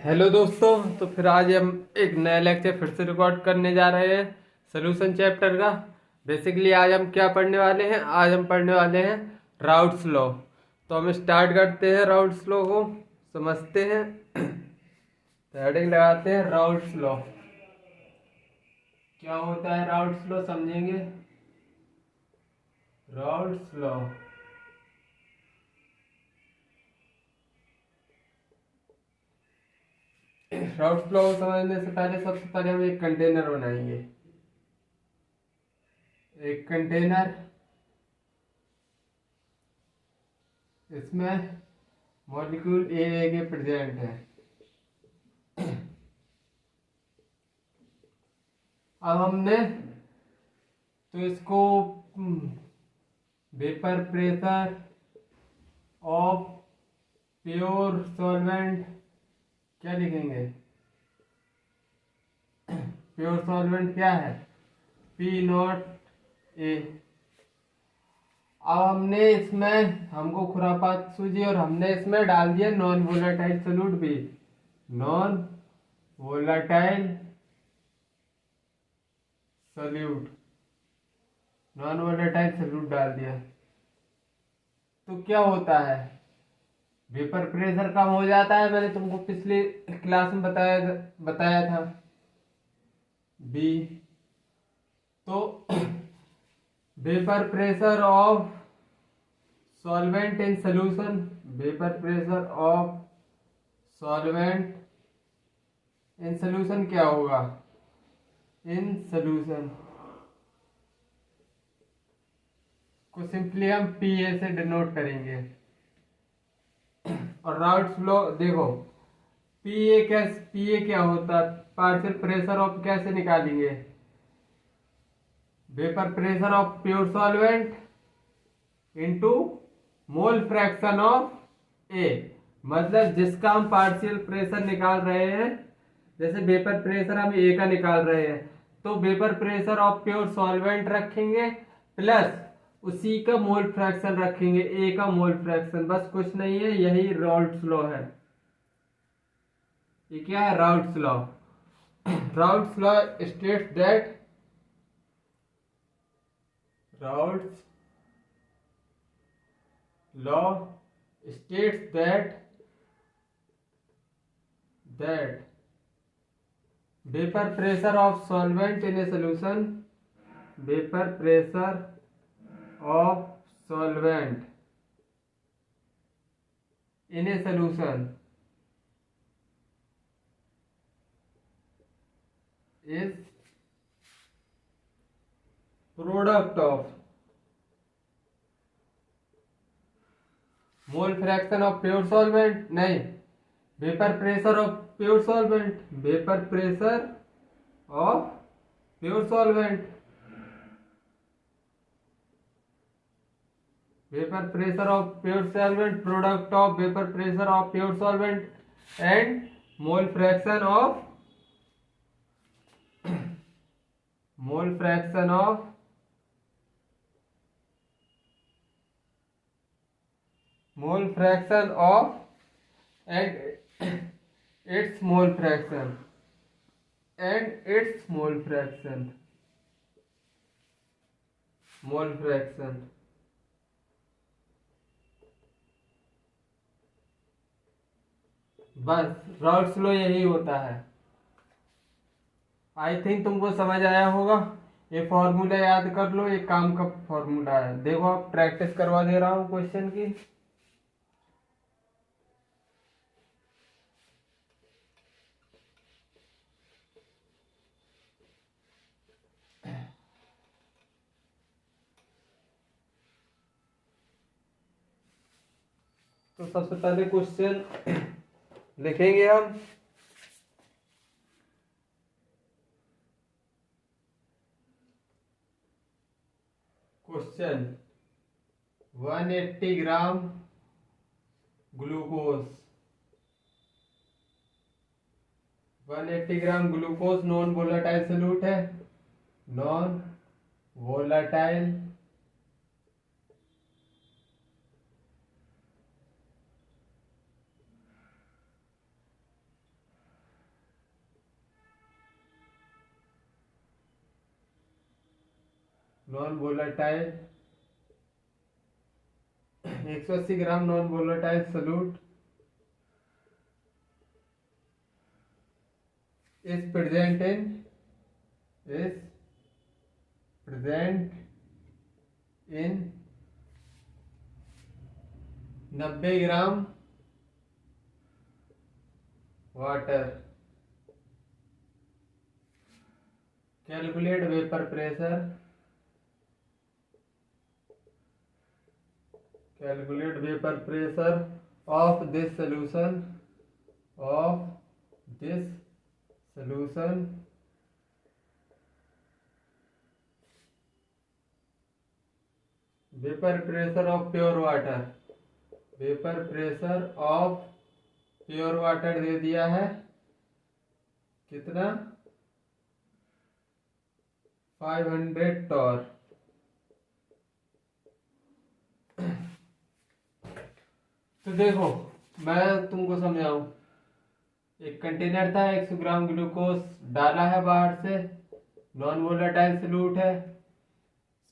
Hello दोस्तों। तो फिर आज हम एक नया लेक्चर फिर से रिकॉर्ड करने जा रहे हैं सोल्यूशन चैप्टर का। बेसिकली आज हम क्या पढ़ने वाले हैं? आज हम पढ़ने वाले हैं राउट्स लॉ। तो हम स्टार्ट करते हैं राउट्स लॉ को समझते हैं। तो हेडिंग लगाते हैं राउट्स लॉ। क्या होता है राउट्स लॉ समझेंगे। राउट्स लॉ राउट्स लॉ को समझने से पहले सबसे पहले हम एक कंटेनर बनाएंगे। एक कंटेनर, इसमें मॉलिक्यूल ए के प्रेजेंट है। अब हमने तो इसको vapour pressure of pure solvent क्या लिखेंगे? प्योर सॉल्वेंट क्या है? P not a. अब हमने इसमें हमको खुरापात सूझी और हमने इसमें डाल दिया नॉन वोलेटाइल सोल्यूट भी। Non volatile solute, non volatile solute डाल दिया। तो क्या होता है? वेपर प्रेशर कम हो जाता है। मैंने तुमको पिछली क्लास में बताया था बी। तो vapour pressure of solvent in solution, vapour pressure of solvent in solution क्या होगा? इन सॉल्यूशन को सिंपली हम पी ए से डिनोट करेंगे। और राउट्स लॉ देखो, पी ए क्या होता है? पार्शियल प्रेशर ऑफ कैसे निकालेंगे? Vapour pressure of pure solvent into mole fraction of A. मतलब जिसका हम पार्शियल प्रेशर निकाल रहे हैं, जैसे वेपर प्रेशर हम ए का निकाल रहे हैं, तो vapour pressure of pure solvent रखेंगे प्लस उसी का मोल फ्रैक्शन रखेंगे, ए का मोल फ्रैक्शन। बस कुछ नहीं है, यही राउट्स लॉ है। ये क्या है? Raoult's law. Routes law states that routes law states that vapor pressure of solvent in a solution, vapor pressure of solvent in a solution is product of mole fraction of pure solvent, नहीं, vapor pressure of pure solvent, vapor pressure of pure solvent, vapor pressure of pure solvent, product of vapor pressure of pure solvent and mole fraction of mole fraction of mole fraction of and its mole fraction and its mole fraction, mole fraction। बस routes law यही होता है। I think तुमको समझ आया होगा। ये formula याद कर लो, ये काम का फॉर्मूला है। देखो आप प्रैक्टिस करवा दे रहा हूँ क्वेश्चन की। तो सबसे पहले क्वेश्चन लिखेंगे हम। Question 180 gram glucose, 180 gram glucose non volatile solute है। Non volatile non volatile 180 gram non volatile solute is present in 90 gram water. Calculate vapour pressure of this solution vapour pressure of pure water दे दिया है कितना 500 Tor. तो देखो मैं तुमको समझाऊं, एक कंटेनर था 100 ग्राम ग्लूकोज डाला है बाहर से, नॉन वोलेटाइल सॉल्यूट है,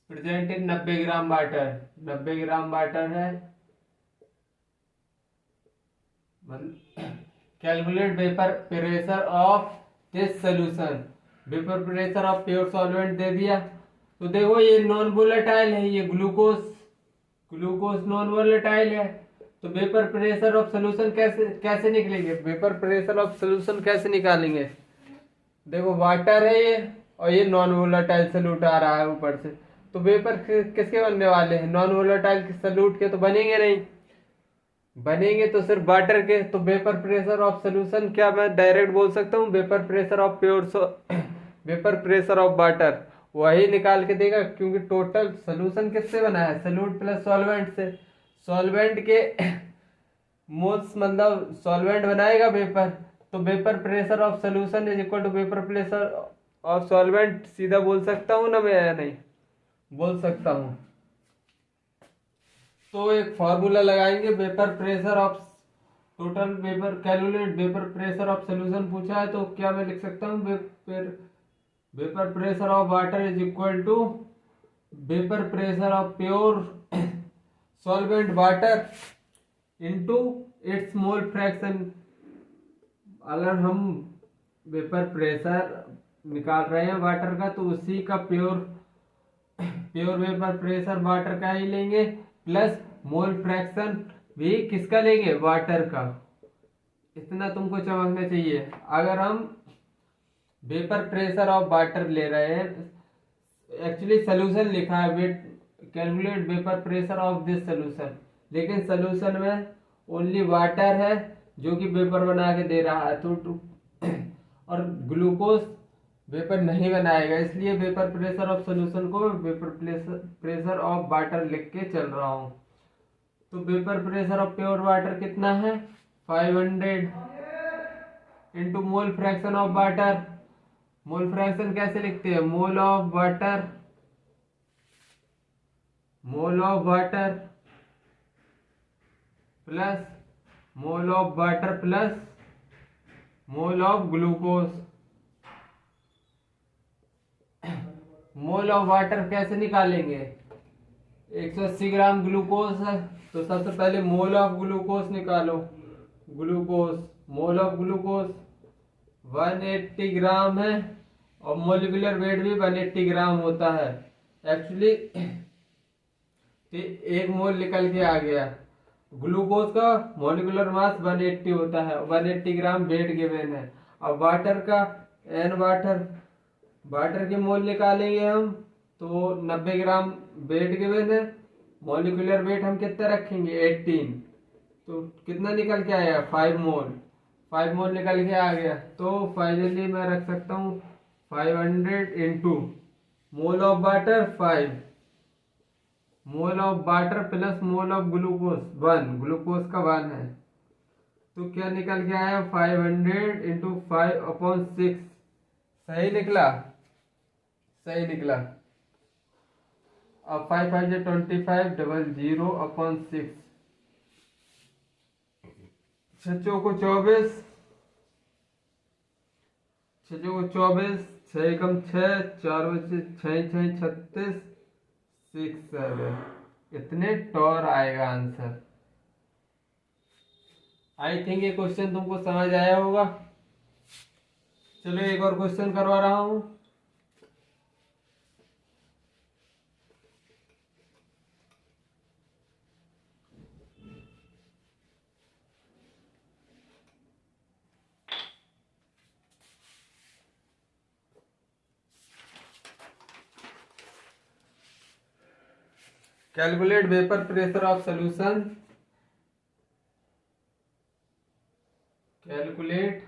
present in 90 gram water. 90 gram water है, calculate vapour pressure of this solution. Vapour pressure of pure solvent दे दिया। तो देखो ये नॉन वोलेटाइल है, ये ग्लूकोज नॉन वोलेटाइल है, तो वेपर प्रेशर ऑफ सोल्यूशन कैसे निकलेंगे? वेपर प्रेशर ऑफ सोल्यूशन कैसे निकालेंगे? देखो वाटर है ये, और ये नॉन वोलेटाइल सॉल्यूट आ रहा है ऊपर से, तो वेपर किसके बनने वाले हैं? नॉन वोलेटाइल सॉल्यूट के तो बनेंगे नहीं, बनेंगे तो सिर्फ वाटर के। तो वेपर प्रेशर ऑफ सोल्यूशन क्या मैं डायरेक्ट बोल सकता हूँ? वेपर प्रेशर ऑफ वाटर, वही निकाल के देगा, क्योंकि टोटल सोल्यूशन किससे बना है? सोल्यूट प्लस सॉल्वेंट से। सॉल्वेंट के मोल्स मतलब सॉल्वेंट बनाएगा वेपर, तो vapour pressure of solution is equal to vapour pressure of solvent. सीधा बोल सकता हूँ ना मैं, या नहीं बोल सकता हूँ? तो एक फॉर्मूला लगाएंगे, vapour pressure of total vapour, calculate vapour pressure of solution पूछा है, तो क्या मैं लिख सकता हूँ? Vapour pressure of water is equal to vapour pressure of pure solvent water into its mole fraction. अगर हम वेपर प्रेशर निकाल रहे हैं वाटर का, तो उसी का प्योर वेपर प्रेशर वाटर का ही लेंगे, प्लस मोल फ्रैक्शन भी किसका लेंगे? वाटर का। इतना तुमको समझना चाहिए। अगर हम वेपर प्रेशर ऑफ वाटर ले रहे हैं, एक्चुअली सोल्यूशन लिखा है calculate vapour pressure of this solution, लेकिन सोल्यूशन में ओनली वाटर है जो कि वेपर बना के दे रहा है, तो और ग्लूकोज वेपर नहीं बनाएगा, इसलिए वेपर प्रेशर ऑफ सोल्यूशन को वेपर प्रेशर ऑफ वाटर लिख के चल रहा हूँ। तो vapour pressure of pure water कितना है? 500 into mole fraction of water. Mole fraction कैसे लिखते हैं? Mole of water plus mole of glucose. Mole of water कैसे निकालेंगे? 180 ग्राम ग्लूकोज है, तो सबसे पहले मोल ऑफ ग्लूकोज निकालो। मोल ऑफ ग्लूकोज 180 ग्राम है, और मोलिकुलर वेट भी 180 ग्राम होता है। एक्चुअली एक मोल निकल के आ गया। ग्लूकोज का मोलिकुलर मास 180 होता है, 180 ग्राम वेट गिवन है। अब वाटर का वाटर के मोल निकालेंगे हम, तो 90 ग्राम वेट गिवन है, मॉलिक्यूलर वेट हम कितना रखेंगे? 18, तो कितना निकल के आया? 5 मोल निकल के आ गया। तो फाइनली मैं रख सकता हूँ 500 into mole of water 5, mole of water plus mole of glucose 1, glucose का 1 है, तो क्या निकल के आया? 500 इंटू 5/6। सही निकला? सही निकला। अब 5 5 25 00/6, 6 चौको 24, 6 चौको 24, 6 एकम 6, 4 बचे 6 6 36, 667 इतने टॉर आएगा आंसर। आई थिंक ये क्वेश्चन तुमको समझ आया होगा। चलो एक और क्वेश्चन करवा रहा हूं। Calculate vapour pressure of solution. Calculate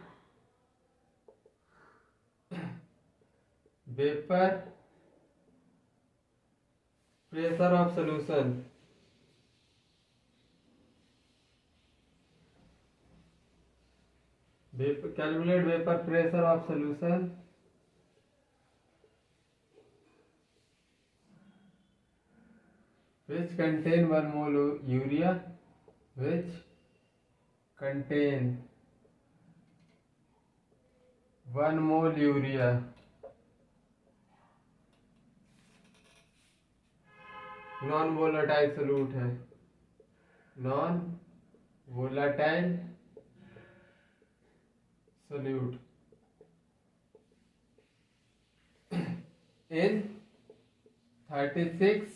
vapour pressure of solution. Calculate vapour pressure of solution which contain 1 mole urea, which contain 1 mole urea non volatile solute है, non volatile solute in 36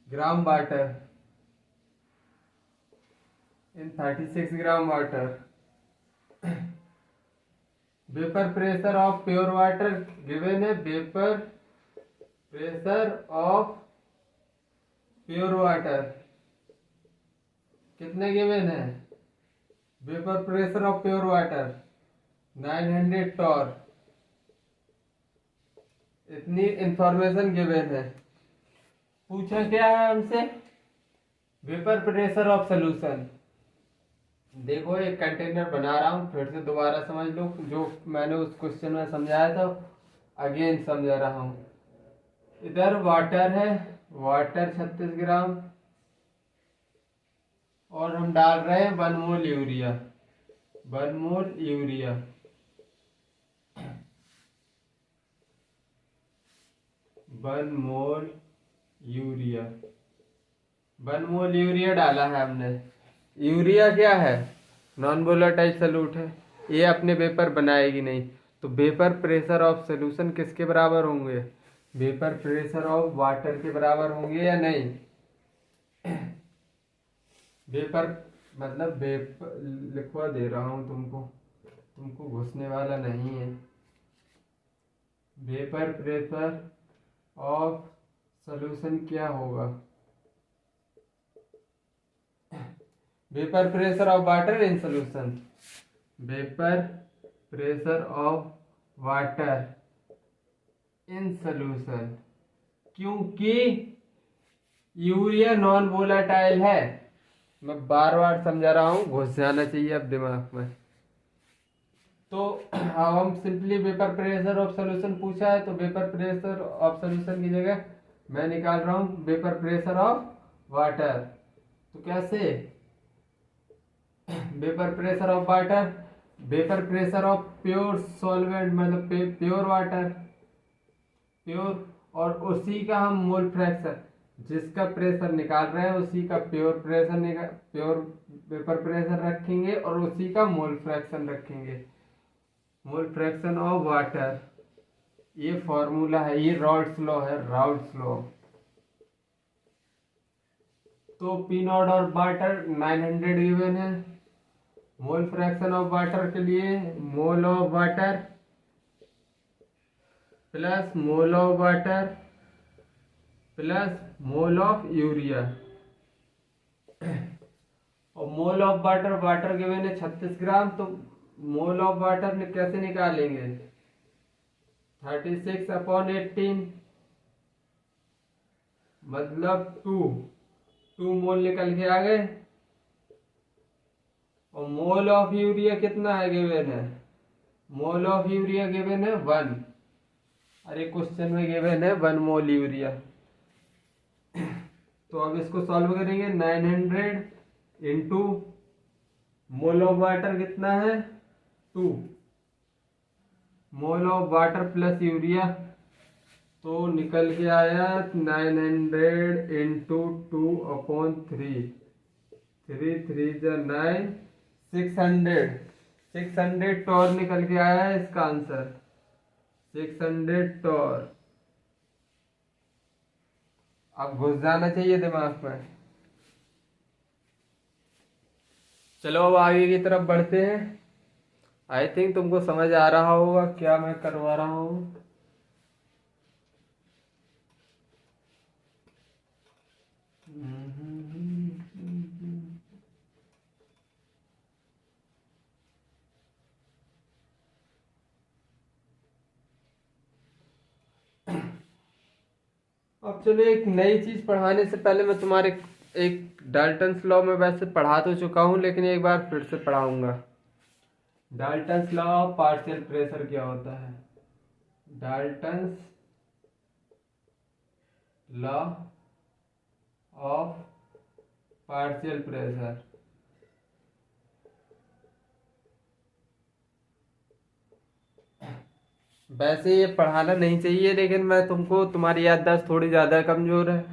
gram water, in 36 gram water. Vapour pressure of pure water given है, vapour pressure of pure water कितने given है? Vapour pressure of pure water 900 torr, इतनी information given है। पूछा क्या है हमसे? Vapour pressure of solution. देखो एक कंटेनर बना रहा हूं, फिर से दोबारा समझ लो जो मैंने उस क्वेश्चन में समझाया था, अगेन समझा रहा हूं। इधर वाटर है, वाटर 36 ग्राम और हम डाल रहे हैं 1 मोल यूरिया, 1 मोल यूरिया। 1 मोल यूरिया, 1 मोल यूरिया डाला है हमने। यूरिया क्या है? नॉन वोलेटाइल सॉल्यूट है, ये अपने वेपर बनाएगी नहीं। तो वेपर प्रेशर ऑफ सॉल्यूशन किसके बराबर होंगे? वेपर प्रेशर ऑफ वाटर के बराबर होंगे या नहीं? वेपर मतलब वेपर लिखवा दे रहा हूं तुमको घुसने वाला नहीं है। वेपर प्रेशर ऑफ सॉल्यूशन क्या होगा? Vapour pressure of water in solution, vapour pressure of water in solution, क्योंकि यूरिया नॉन वोलेटाइल है। मैं बार बार समझा रहा हूं, घुस जाना चाहिए अब दिमाग में। तो अब हम simply vapour pressure of solution पूछा है, तो वेपर प्रेशर ऑफ सॉल्यूशन की जगह मैं निकाल रहा हूं वेपर प्रेशर ऑफ वाटर। तो कैसे? Vapour pressure of water, vapour pressure of pure solvent मतलब प्योर वाटर, प्योर, और उसी का हम मोल फ्रैक्शन, जिसका प्रेशर निकाल रहे हैं उसी का प्योर वेपर प्रेशर रखेंगे और उसी का मोल फ्रैक्शन रखेंगे, मोल फ्रैक्शन ऑफ वाटर। ये फॉर्मूला है, ये राउल्ट्स लॉ है, राउल्ट्स लॉ। तो पी नॉट और वाटर 900 गिवन है। मोल फ्रैक्शन ऑफ वाटर के लिए mole of water plus mole of water plus mole of urea, और मोल ऑफ वाटर गिवन है 36 ग्राम। तो मोल ऑफ वाटर में कैसे निकालेंगे? 36/18 मतलब 2 मोल निकल के आ गए। और मोल ऑफ यूरिया कितना है गिवन है? मोल ऑफ यूरिया गिवन है 1। अरे क्वेश्चन में गिवन है 1 मोल यूरिया। तो अब इसको सॉल्व करेंगे। 900 इंटू मोल ऑफ वाटर कितना है? 2। Mole of water plus urea तो निकल के आया 900 इंटू 2/3, 3 3 9, 600, 600 टॉर निकल के आया है इसका आंसर, 600 टॉर। अब घुस जाना चाहिए दिमाग में। चलो अब आगे की तरफ बढ़ते हैं। आई थिंक तुमको समझ आ रहा होगा क्या मैं करवा रहा हूँ। अब चलो, एक नई चीज पढ़ाने से पहले मैं तुम्हारे एक डाल्टन्स लॉ में वैसे पढ़ा तो चुका हूँ, लेकिन एक बार फिर से पढ़ाऊंगा। Dalton's law of partial pressure क्या होता है? Dalton's law of partial pressure. वैसे ये पढ़ाना नहीं चाहिए, लेकिन मैं तुमको, तुम्हारी याददाश्त थोड़ी ज़्यादा कमज़ोर है,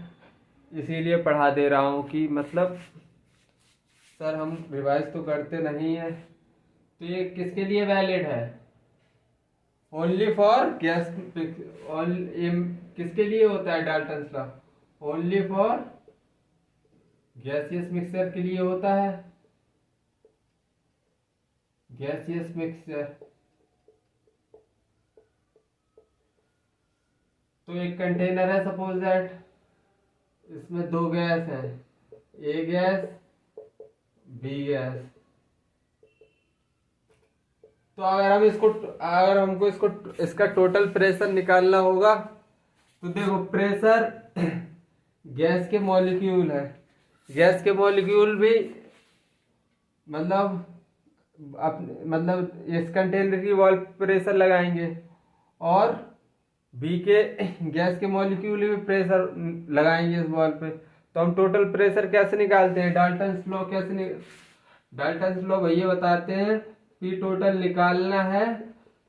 इसीलिए पढ़ा दे रहा हूँ कि मतलब सर हम रिवाइज तो करते नहीं है। तो ये किसके लिए वैलिड है? Only for gas. किसके लिए होता है Dalton's law? Only for gaseous mixture के लिए होता है। Gaseous mixture. तो एक कंटेनर है, सपोज दैट इसमें दो गैस हैं, ए गैस, बी गैस। तो अगर हमको इसका टोटल प्रेशर निकालना होगा, तो देखो प्रेशर गैस के मॉलिक्यूल है, गैस के मॉलिक्यूल भी मतलब इस कंटेनर की वॉल प्रेशर लगाएंगे, और बी के गैस के मॉलिक्यूल भी प्रेशर लगाएंगे इस वॉल पे। तो हम टोटल प्रेशर कैसे निकालते हैं? डाल्टन्स लॉ भैया बताते हैं कि टोटल निकालना है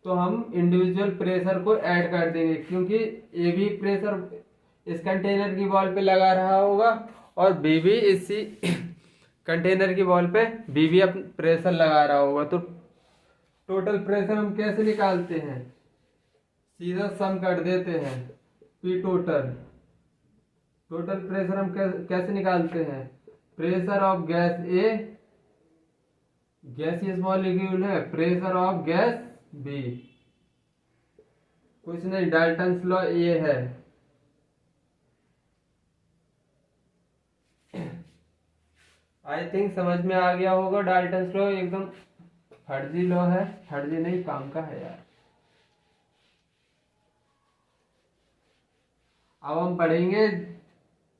तो हम इंडिविजुअल प्रेशर को ऐड कर देंगे, क्योंकि ए भी प्रेशर इस कंटेनर की वॉल पे लगा रहा होगा और बी भी इसी कंटेनर की वॉल पे बी भी अपना प्रेशर लगा रहा होगा। तो टोटल प्रेशर हम कैसे निकालते हैं? सीधा सम कर देते हैं, पी टोटल। टोटल प्रेशर हम कैसे निकालते हैं? Pressure of gas A, gaseous molecule है, प्रेशर ऑफ गैस बी। कुछ नहीं, डाल्टन्स लॉ ये है। आई थिंक समझ में आ गया होगा। डाल्टन्स लॉ एकदम फर्जी लॉ है, फर्जी नहीं, काम का है यार। अब हम पढ़ेंगे,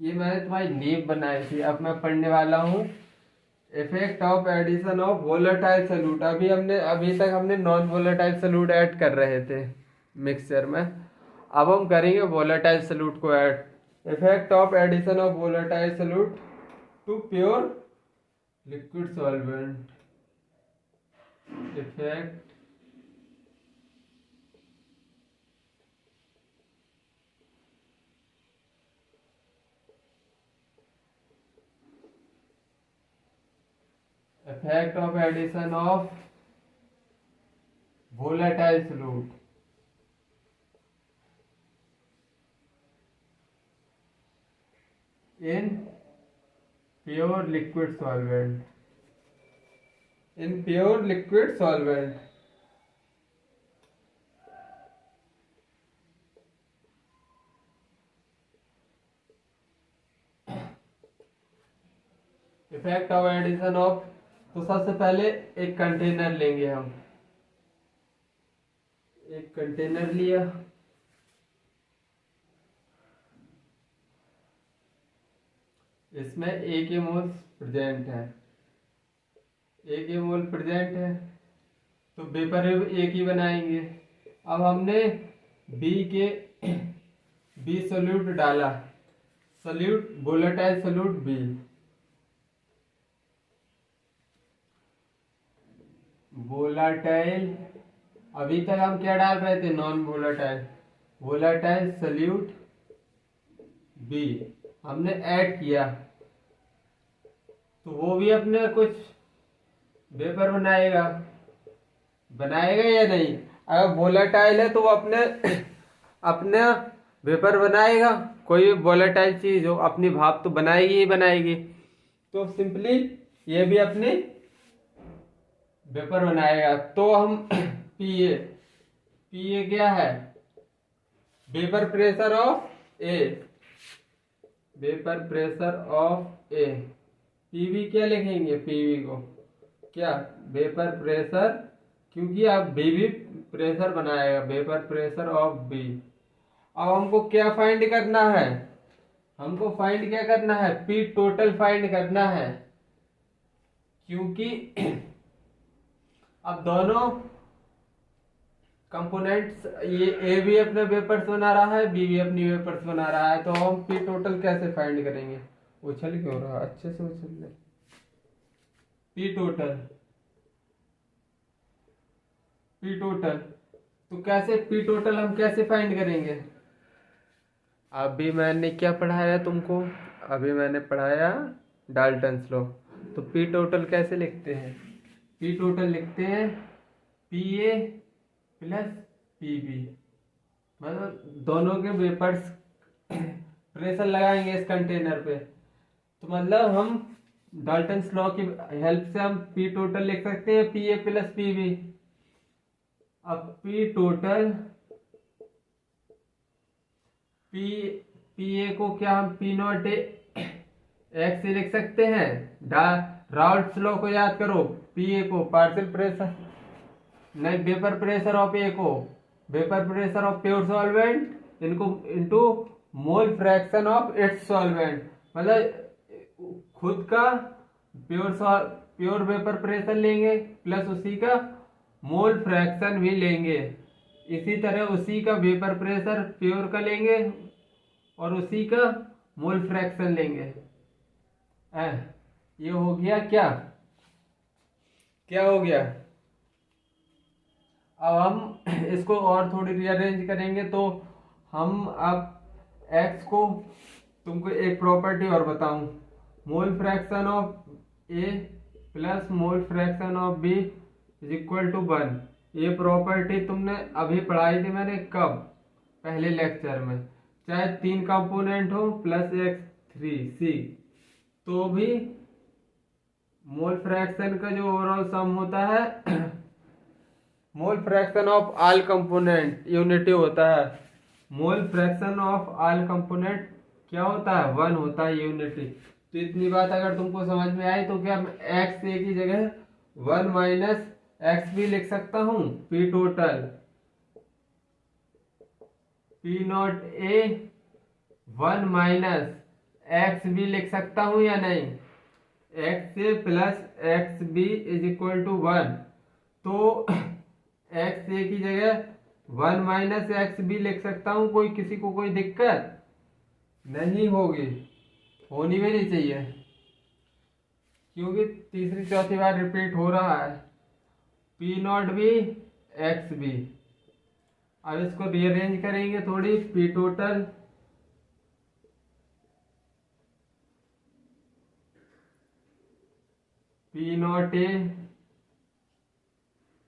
ये मैंने तुम्हारी नींव बनाई थी, अब मैं पढ़ने वाला हूँ effect of addition of volatile solute. अभी तक हमने नॉन वोलेटाइल सॉल्यूट ऐड कर रहे थे मिक्सचर में, अब हम करेंगे वोलेटाइल सॉल्यूट को add. Effect of addition of volatile solute to pure liquid solvent. Effect of addition of volatile solute in pure liquid solvent. Effect of addition of, तो सबसे पहले एक कंटेनर लेंगे हम, एक कंटेनर लिया, इसमें ए के मोल प्रेजेंट है, ए के मोल प्रेजेंट है, तो वेपर एक ही बनाएंगे। अब हमने बी सोल्यूट डाला, solute volatile solute B, volatile. अभी तक हम क्या डाल रहे थे? Non volatile. Volatile solute B हमने ऐड किया तो वो भी अपने कुछ वेपर बनाएगा या नहीं। अगर वोलेटाइल है तो वो अपने अपने वेपर बनाएगा। कोई भी वोलेटाइल चीज हो अपनी भाप तो बनाएगी ही बनाएगी। तो सिंपली ये भी अपनी वेपर बनाएगा। तो हम पीए क्या है, vapour pressure of A, vapour pressure of A. PV क्या लिखेंगे, पीवी को क्या, वेपर प्रेशर, क्योंकि आप बीवी प्रेशर बनाएगा, वेपर प्रेशर ऑफ बी। अब हमको क्या फाइंड करना है, हमको फाइंड क्या करना है, पी टोटल फाइंड करना है। क्योंकि अब दोनों कंपोनेंट्स, ये ए भी अपने वेपर्स बना रहा है, बी भी अपनी वेपर्स बना रहा है, तो हम पी टोटल कैसे फाइंड करेंगे। उछल क्यों रहा, अच्छे से उछल ले। पी टोटल तो कैसे पी टोटल हम कैसे फाइंड करेंगे। अभी मैंने क्या पढ़ाया तुमको, अभी मैंने पढ़ाया डाल्टन्स लॉ। तो पी टोटल कैसे लिखते हैं, पी टोटल लिखते हैं P A plus P B, मतलब दोनों के वेपर्स प्रेशर लगाएंगे इस कंटेनर पे। तो मतलब हम डाल्टन्स लॉ की हेल्प से हम पी टोटल लिख सकते हैं P A plus P B. अब पी टोटल पी ए को क्या हम पी नॉट एक्स से लिख सकते हैं। राउल्ट्स लॉ को याद करो, पी ए को पार्शियल प्रेशर नहीं, वेपर प्रेशर ऑफ ए को vapour pressure of pure solvent इनको into mole fraction of its solvent, मतलब खुद का प्योर वेपर प्रेशर लेंगे प्लस उसी का मोल फ्रैक्शन भी लेंगे। इसी तरह उसी का वेपर प्रेशर प्योर का लेंगे और उसी का मोल फ्रैक्शन लेंगे। ये हो गया क्या, क्या हो गया। अब हम इसको और थोड़ी रीअरेंज करेंगे तो हम अब x को, तुमको एक प्रॉपर्टी और बताऊं, mole fraction of A plus mole fraction of B is equal to 1। ये प्रॉपर्टी तुमने अभी पढ़ाई थी मैंने, कब, पहले लेक्चर में। चाहे 3 कंपोनेंट हो प्लस एक्स 3 सी, तो भी मोल फ्रैक्शन का जो ओवरऑल सम होता है mole fraction of all component unity होता है। Mole fraction of all component क्या होता है, 1 होता है, यूनिटी। तो इतनी बात अगर तुमको समझ में आई तो क्या एक्स ए की जगह 1 माइनस एक्स भी लिख सकता हूं। P total P not A 1 minus X भी लिख सकता हूं या नहीं, X A plus X B is equal to 1। तो एक्स ए की जगह 1 माइनस एक्स बी लिख सकता हूं। कोई किसी को कोई दिक्कत नहीं होगी, होनी भी नहीं चाहिए, क्योंकि तीसरी चौथी बार रिपीट हो रहा है। P not B X B. अब इसको रीअरेंज करेंगे थोड़ी, P total P not A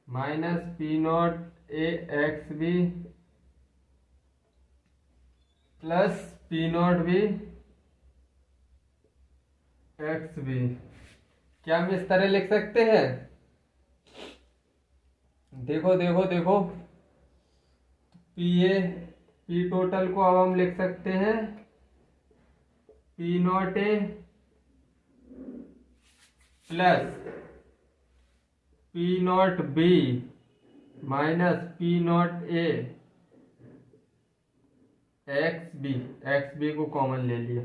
minus P not A X B plus P not B X B. क्या हम इस तरह लिख सकते हैं, देखो देखो देखो, पी टोटल को अब हम लिख सकते हैं P not A plus P not B minus P not A X B को कॉमन ले लिया।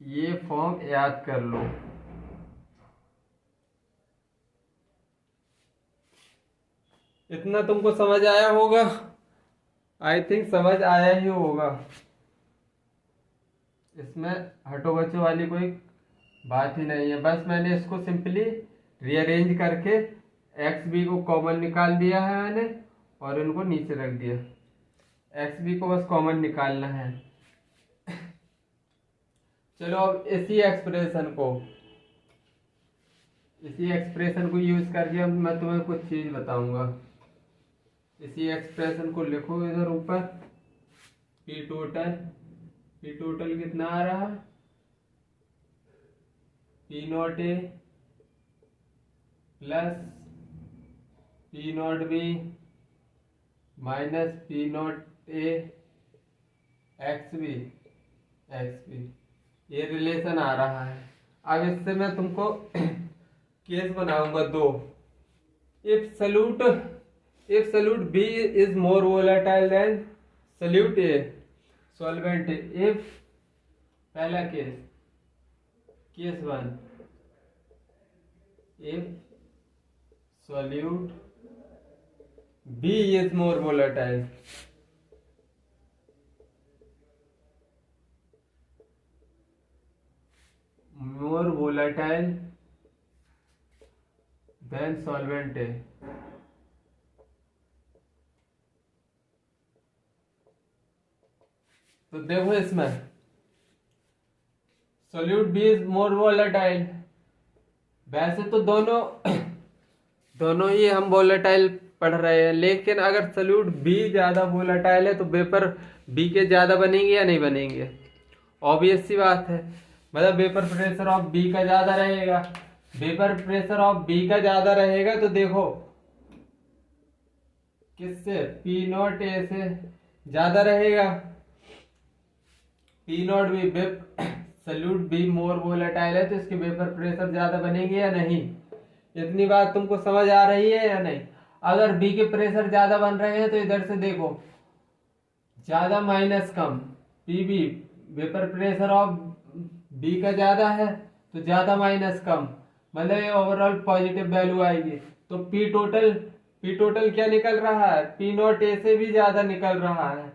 ये फॉर्म याद कर लो। इतना तुमको समझ आया होगा, आई थिंक समझ आया ही होगा। इसमें हटो बच्चों वाली कोई बात ही नहीं है। बस मैंने इसको सिंपली रीअरेंज करके एक्स बी को कॉमन निकाल दिया है मैंने और इनको नीचे रख दिया। एक्स बी को बस कॉमन निकालना है। चलो अब इसी एक्सप्रेशन को यूज करके अब मैं तुम्हें कुछ चीज बताऊंगा। इसी एक्सप्रेशन को लिखो इधर ऊपर। पी टोटल कितना आ रहा? P not A plus P not B minus P not A X B ये रिलेशन आ रहा है। अब इससे मैं तुमको केस बनाऊंगा दो। If solute B is more volatile than solute A solvent A. If पहला case one, if solute B is more volatile than solvent A. तो देखो इसमें solute B is more volatile. वैसे तो दोनों ही हम वोलेटाइल पढ़ रहे हैं, लेकिन अगर सोल्यूट बी ज्यादा वोलेटाइल है तो वेपर बी के ज्यादा बनेंगे या नहीं बनेंगे? ऑब्वियस सी बात है। मतलब वेपर प्रेशर ऑफ बी का ज्यादा रहेगा। वेपर प्रेशर ऑफ बी का ज्यादा रहेगा तो देखो किससे? पी नॉट ए से ज्यादा रहेगा। P not B solute B more volatile है तो इसके वेपर प्रेशर ज्यादा बनेंगे या नहीं? इतनी बात तुमको समझ आ रही है या नहीं? अगर बी के प्रेशर ज्यादा बन रहे हैं तो इधर से देखो ज्यादा माइनस कम, P B vapour pressure of B का ज्यादा है तो ज्यादा माइनस कम, मतलब ये ओवरऑल पॉजिटिव वैल्यू आएगी। तो पी टोटल क्या निकल रहा है? पी नॉट ए से भी ज्यादा निकल रहा है।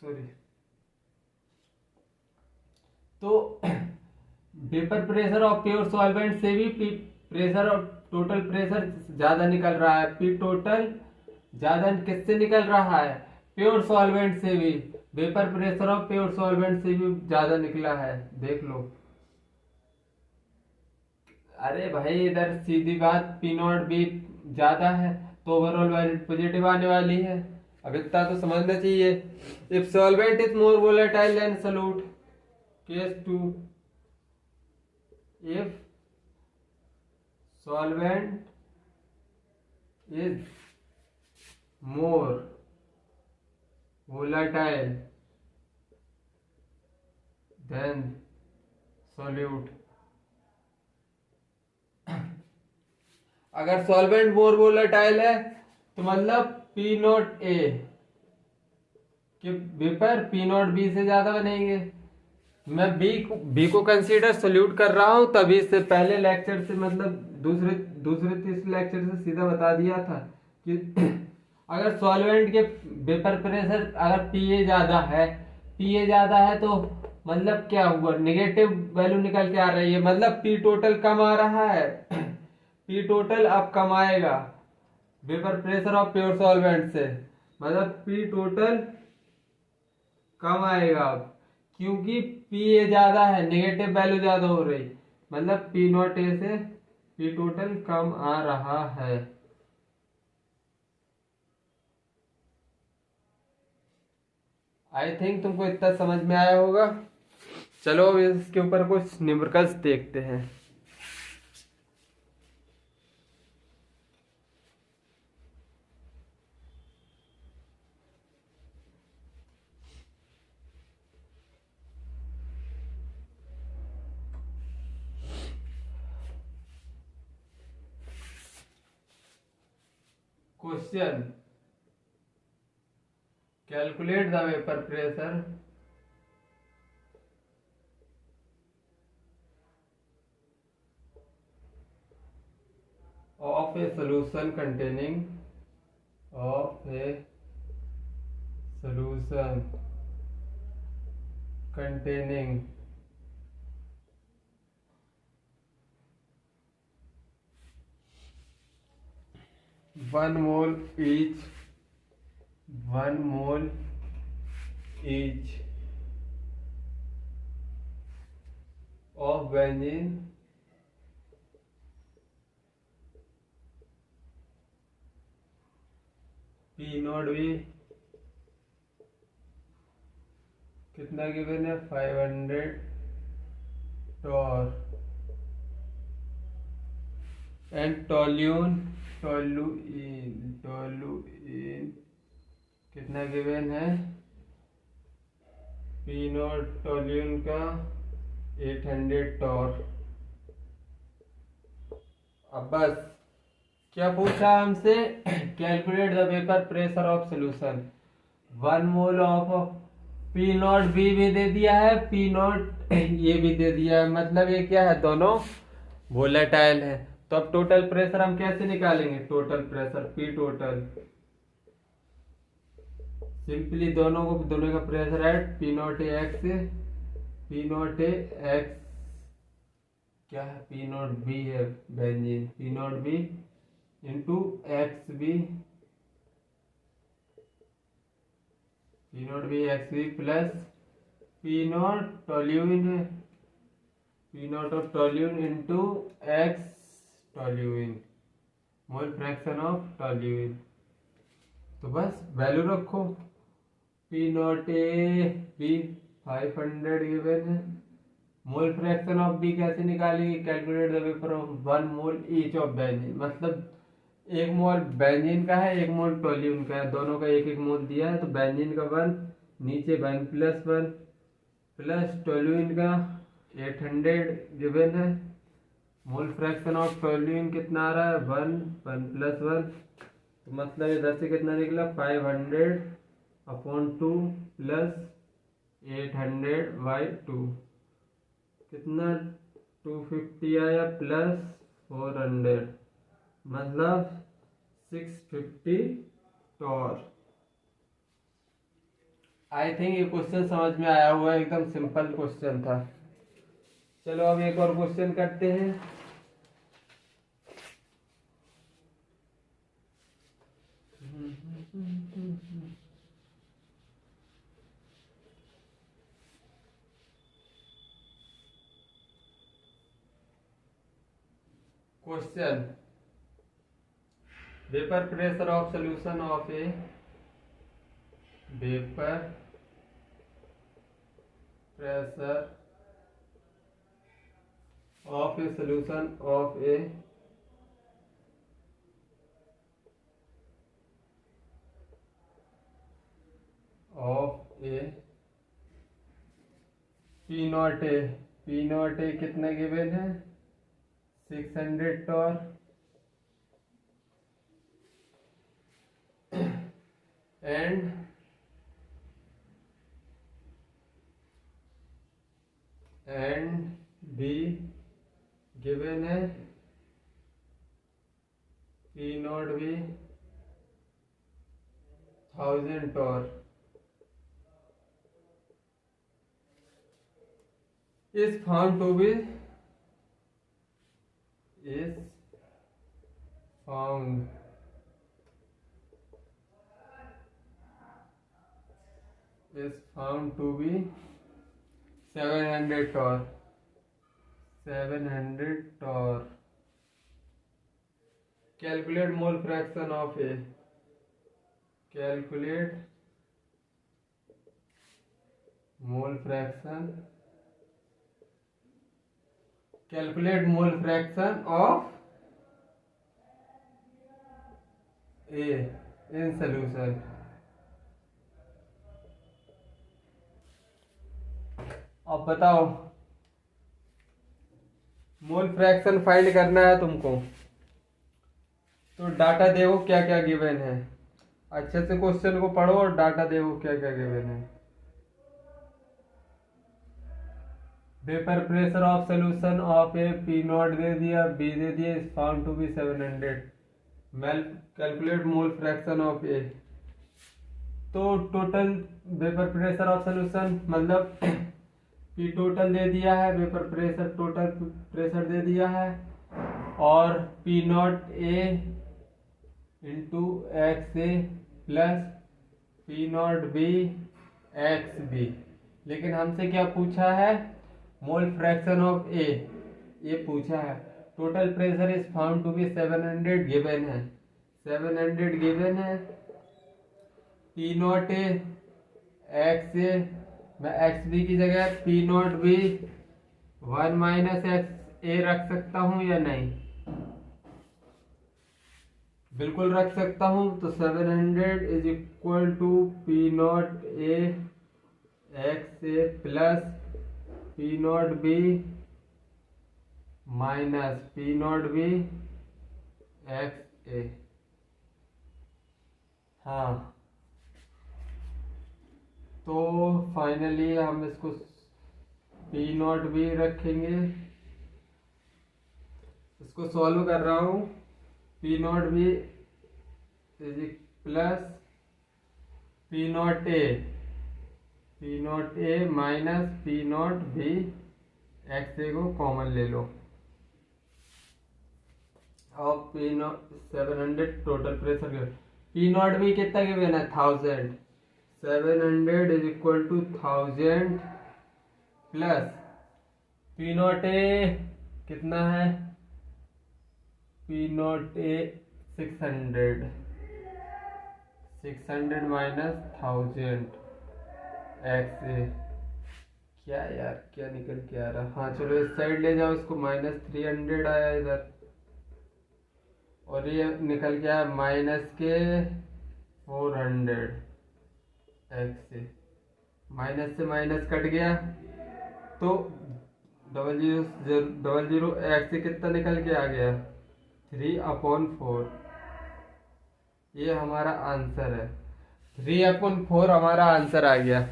सॉरी। तो vapour pressure of pure solvent से भी प्रेशर और टोटल प्रेशर ज्यादा निकल रहा है। पी टोटल ज्यादा किससे निकल रहा है? प्योर सॉल्वेंट से भी। Vapour pressure of pure solvent से भी ज्यादा निकला है, देख लो। अरे भाई इधर सीधी बात, पी नॉट बी ज्यादा है तो ओवरऑल वैल्यू पॉजिटिव आने वाली है। अब इतना तो समझना चाहिए। If solvent is more volatile than solute, case 2, if solvent is more volatile than solute। अगर सॉल्वेंट मोर वोलेटाइल है तो मतलब पी नॉट ए के वेपर पी नॉट बी से ज्यादा बनेंगे। मैं बी को कंसीडर सोल्यूट कर रहा हूं, तभी से पहले लेक्चर से मतलब दूसरे तीसरे लेक्चर से सीधा बता दिया था कि अगर सॉल्वेंट के वेपर प्रेशर अगर पीए ज्यादा है तो मतलब क्या हुआ? नेगेटिव वैल्यू निकल के आ रही है, मतलब पी टोटल कम आ रहा है। पी टोटल अब कम आएगा vapour pressure of pure solvent से, मतलब पी टोटल कम आएगा अब, क्योंकि पी ए ज्यादा है, नेगेटिव वैल्यू ज्यादा हो रही, मतलब पी नॉट ए से पी टोटल कम आ रहा है। आई थिंक तुमको इतना समझ में आया होगा। चलो इसके ऊपर कुछ न्यूमेरिकल्स देखते हैं। Question, calculate the vapour pressure of a solution containing 1 mole each, 1 mole each of benzene P note भी कितना गिवन है 500 टॉर एंड टोल्यून कितना गिवन है पी नोट टोल्यून का 800 टॉर। अब बस क्या पूछा हमसे, calculate the vapour pressure of solution. 1 mole of P not be भी दे दिया है, पी नॉट ये भी दे दिया है, मतलब ये क्या है, दोनों वोलेटाइल है। तो अब टोटल प्रेशर हम कैसे निकालेंगे, total pressure P total, simply दोनों का प्रेशर है P naught X, P naught X क्या है, पी नॉट बी है benzene, P not B into X B, P not B X B plus P naught toluene है, P naught of toluene into X toluene, mole fraction of toluene. तो बस value रखो, P not A B 500 given है, mole fraction of B कैसे निकालेंगे, calculate the vapour of 1 mole each of benzene, मतलब 1 मोल benzene का है 1 मोल टोल्यूइन का है, दोनों का 1-1 मोल दिया है, तो बेंजीन का 1 नीचे 1 + 1 प्लस टोल्यूइन का 800 गिवन है, मोल फ्रैक्शन ऑफ टोल्यूइन कितना आ रहा है 1 + 1, तो मतलब इधर से कितना निकला 500/2 प्लस 800/2 कितना 250 आया प्लस 400 मतलब 650 टॉर। आई थिंक ये क्वेश्चन समझ में आया हुआ है, एकदम सिंपल क्वेश्चन था। चलो अब एक और क्वेश्चन करते हैं। Question, vapour pressure of solution of A vapour pressure of A solution of A P not A कितना गिवन है 600 टॉर एंड बी गिवन है P not B 1000 torr is found to be found to be 700 torr, 700 torr। Calculate mole fraction of A, calculate mole fraction, calculate mole fraction of A in solution। अब बताओ mole fraction find करना है तुमको, तो data देखो क्या क्या given है, अच्छे से क्वेश्चन को पढ़ो और डाटा देखो क्या क्या गिवन है। Vapour pressure of solution of A P naught दे दिया, बी दे दिया, is found to be 700। Calculate mole fraction of A, तो total vapour pressure of solution मतलब पी टोटल दे दिया है, वेपर प्रेशर टोटल प्रेशर दे दिया है, और P not A into X A plus P not B X B. लेकिन हमसे क्या पूछा है? मोल फ्रैक्शन ऑफ ए, ये पूछा है। Total pressure is found to be 700 given है, 700 गिवन है। P not A X A, मैं एक्स बी की जगह P not B 1 minus X A रख सकता हूँ या नहीं? बिल्कुल रख सकता हूँ। तो 700 is equal to P not A X A plus P not B minus P not B X A. हाँ, तो फाइनली हम इसको पी नॉट बी रखेंगे। इसको सॉल्व कर रहा हूँ। P not B is plus P not A minus P not B X A को कॉमन ले लो। और P naught 700 total pressure, P not B कितना गिवन है? 1000। 700 is equal to 1000 plus P not A कितना है? P not A 600, 600 minus 1000 X A. क्या यार, क्या निकल के आ रहा? हाँ चलो इस साइड ले जाओ इसको, माइनस 300 आया इधर, और ये निकल के आया माइनस के 400 एक्स ए। माइनस से माइनस कट गया तो 00 एक्स ए कितना निकल के आ गया? 3/4। ये हमारा आंसर है, 3/4 हमारा आंसर आ गया।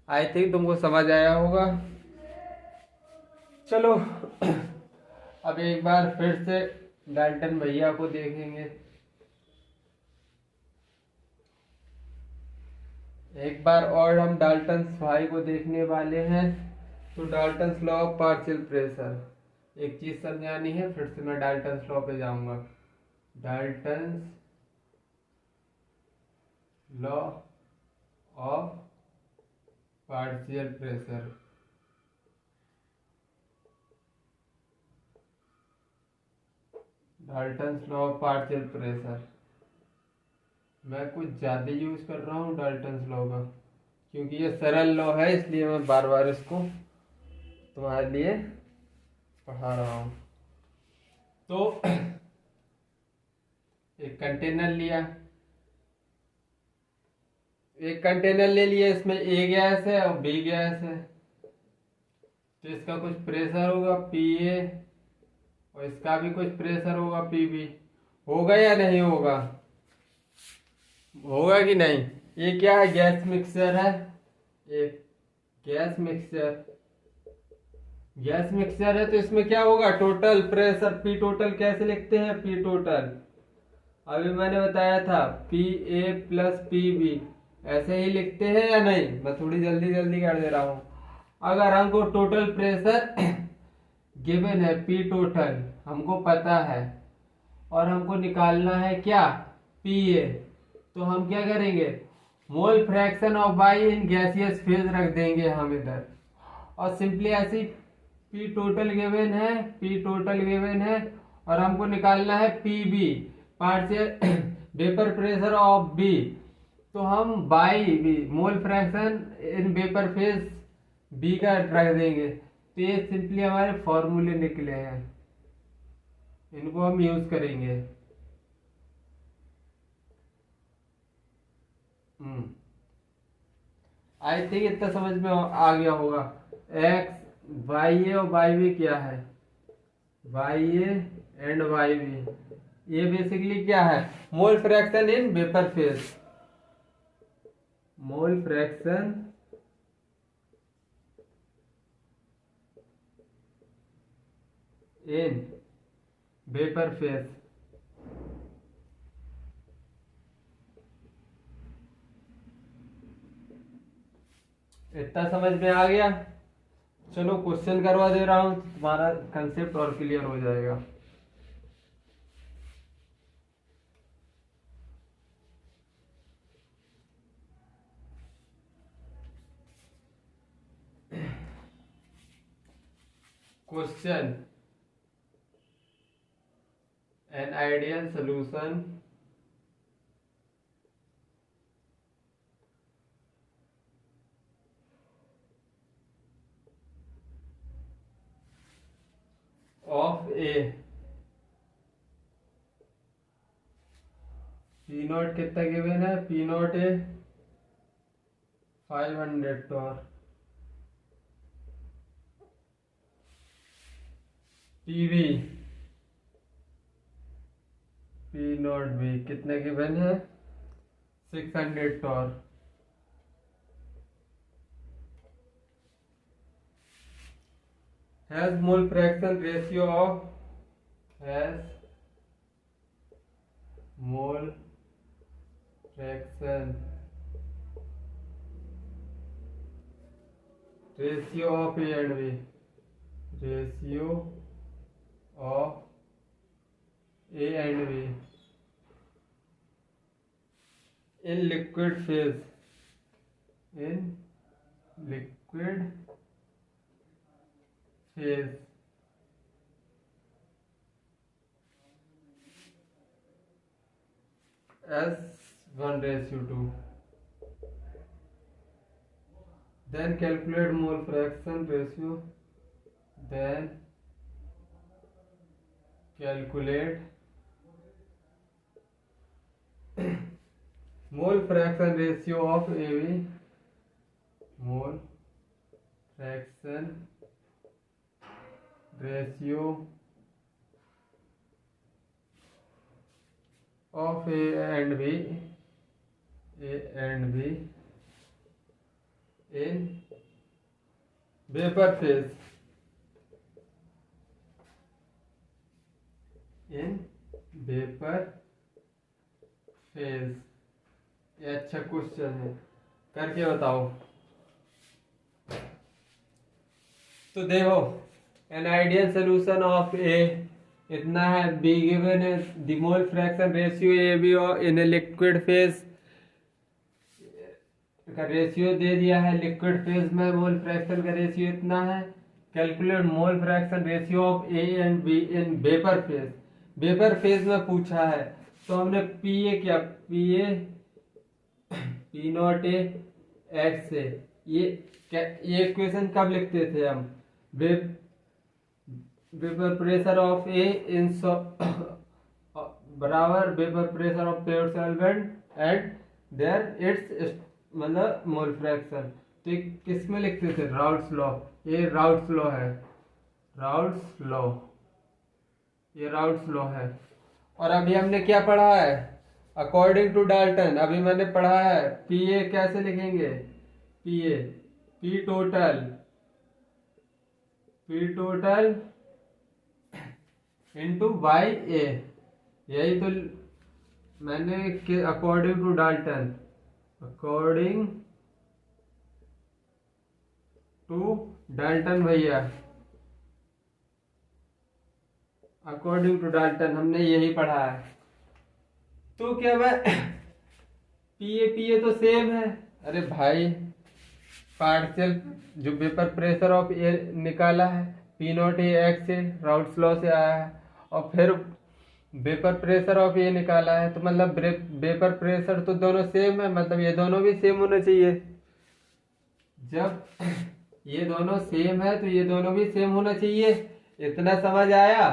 आई थिंक तुमको समझ आया होगा। चलो अब एक बार फिर से डाल्टन भैया को देखेंगे। एक बार और हम डाल्टन भाई को देखने वाले हैं। तो Dalton law of partial pressure, एक चीज समझानी है, फिर से मैं डाल्टन लॉ पे जाऊंगा। Dalton law of partial pressure. Dalton law of partial pressure मैं कुछ ज़्यादा यूज कर रहा हूँ डाल्टन लॉ का, क्योंकि ये सरल लॉ है, इसलिए मैं बार बार इसको तुम्हारे लिए पढ़ा रहा हूँ। तो एक कंटेनर लिया, एक कंटेनर ले लिया, इसमें ए गैस है और बी गैस है। तो इसका कुछ प्रेशर होगा पी ए, और इसका भी कुछ प्रेशर होगा पी बी। होगा या नहीं होगा? होगा कि नहीं? ये क्या है? गैस मिक्सचर है, एक गैस मिक्सचर। गैस मिक्सचर है तो इसमें क्या होगा? टोटल प्रेशर पी टोटल कैसे लिखते हैं? पी टोटल अभी मैंने बताया था, P A plus P B, ऐसे ही लिखते हैं या नहीं? मैं थोड़ी जल्दी जल्दी कर दे रहा हूँ। अगर हमको टोटल प्रेशर गिवन है, पी टोटल हमको पता है, और हमको निकालना है क्या? पी ए, तो हम क्या करेंगे? Mole fraction of Y in gaseous phase रख देंगे हम इधर, और सिंपली ऐसी पी टोटल गिवन है, पी टोटल गिवन है, और हमको निकालना है P B, partial vapour pressure of B. तो हम by B, mole fraction in vapour phase B का रख देंगे। तो ये सिंपली हमारे फॉर्मूले निकले हैं, इनको हम यूज करेंगे। आई थिंक इतना समझ में आ गया होगा। एक्स वाई ए और वाई बी क्या है? Y A and Y B, ये बेसिकली क्या है? Mole fraction in vapour phase, mole fraction in vapour phase. इतना समझ में आ गया? चलो क्वेश्चन करवा दे रहा हूं, तुम्हारा कंसेप्ट और क्लियर हो जाएगा। Question an ideal solution of a P not कितना गिवन है, P not A 500 torr, PV P not भी कितना गिवन है 600 torr. has mole fraction ratio of has mole fraction ratio of A and B, ratio of A and B in liquid phase, in liquid phase as 1:2. Then calculate mole fraction ratio. Then calculate mole fraction ratio of AB. Mole fraction ratio of A and B in vapor phase, in vapor phase। ये अच्छा question है, करके बताओ। तो देखो an ideal solution of A इतना है, B given है, the mole fraction ratio A B और इन लिक्विड फेज का रेशियो दे दिया है, लिक्विड फेज में मोल फ्रैक्शन का रेशियो इतना है। Calculate mole fraction ratio of A and be in vapour phase. Vapour phase में पूछा है तो हमने पी ए क्या, पी नॉट ए एक्स से ये इक्वेशन कब लिखते थे हम, vapour pressure of A in बराबर vapour pressure of pure solvent and there its मतलब मोल फ्रैक्शन। तो किस में लिखते थे, राउट्स लॉ। ये राउट्स लॉ है, राउट्स लॉ, ये राउट्स लॉ है। और अभी हमने क्या पढ़ा है, अकॉर्डिंग टू डाल्टन अभी मैंने पढ़ा है, पी ए कैसे लिखेंगे, P A P total into y A. यही तो मैंने according to Dalton, according to Dalton भैया, अकॉर्डिंग टू डाल्टन हमने यही पढ़ा है। तो क्या भाई पीए तो सेम है। अरे भाई पार्शियल जो वेपर प्रेशर ऑफ ए निकाला है पी नॉट ए एक्स से राउट्स लॉ से आया है, और फिर वेपर प्रेशर ऑफ ए निकाला है, तो मतलब वेपर प्रेशर तो दोनों सेम है, मतलब ये दोनों भी सेम होना चाहिए। जब ये दोनों सेम है तो ये दोनों भी सेम होना चाहिए। इतना समझ आया।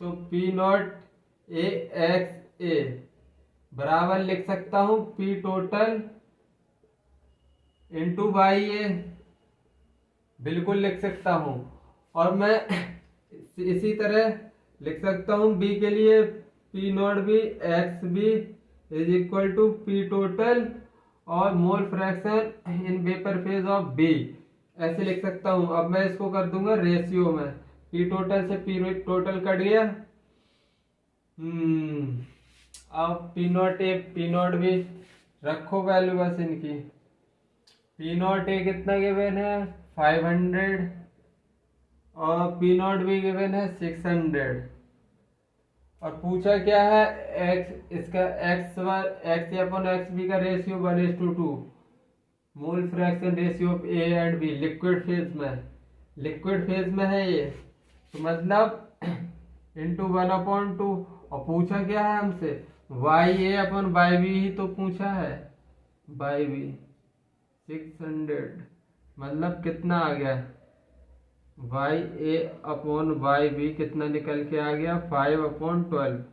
तो पी नॉट ए एक्स ए बराबर लिख सकता हूं पी टोटल इंटू बाई ए, बिल्कुल लिख सकता हूं। और मैं इसी तरह लिख सकता हूं बी के लिए P not B X B is equal to P total और mole fraction in vapour phase of B, ऐसे लिख सकता हूं। अब मैं इसको कर दूंगा रेशियो में, पी टोटल से पी टोटल कट गया। अब P not a P not be रखो वैल्यू बस इनकी। पी नॉट ए कितना गिवन है 500 और पी नॉट बी गिवन है 600। और पूछा क्या है एक्स, इसका एक्स अपॉन एक्स बी का ratio 1:2, mole fraction ratio of A and B liquid phase में, लिक्विड फेज में है ये। तो मतलब इंटू 1/2, और पूछा क्या है हमसे, YA/YB ही तो पूछा है, YB 600, मतलब कितना आ गया, YA/YB कितना निकल के आ गया, 5/12।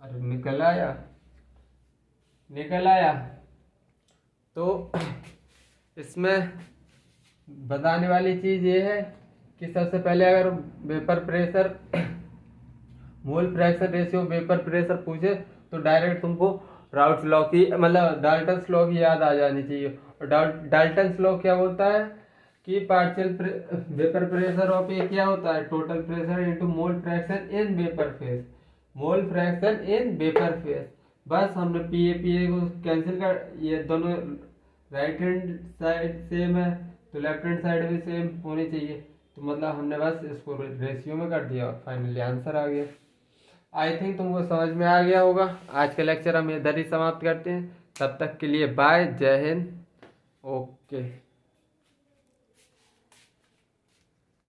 अरे निकल आया, निकल आया। तो इसमें बताने वाली चीज ये है कि सबसे पहले अगर वेपर प्रेशर, मोल फ्रैक्शन रेशियो, वेपर प्रेशर पूछे तो डायरेक्ट तुमको राउट्स लॉ की, मतलब डाल्टन्स लॉ की याद आ जानी चाहिए। और डाल्टन्स लॉ क्या बोलता है कि पार्शियल वेपर प्रेशर ऑफ ए क्या होता है, total pressure into mole fraction in vapour phase, mole fraction in vapour phase. बस हमने पी ए को कैंसिल कर, ये दोनों राइट हैंड साइड सेम है तो लेफ्ट हैंड साइड भी सेम होनी चाहिए, तो मतलब हमने बस इसको रेशियो में कर दिया और फाइनली आंसर आ गया। आई थिंक तुमको समझ में आ गया होगा। आज का लेक्चर हम इधर ही समाप्त करते हैं, तब तक के लिए बाय, जय हिंद, ओके।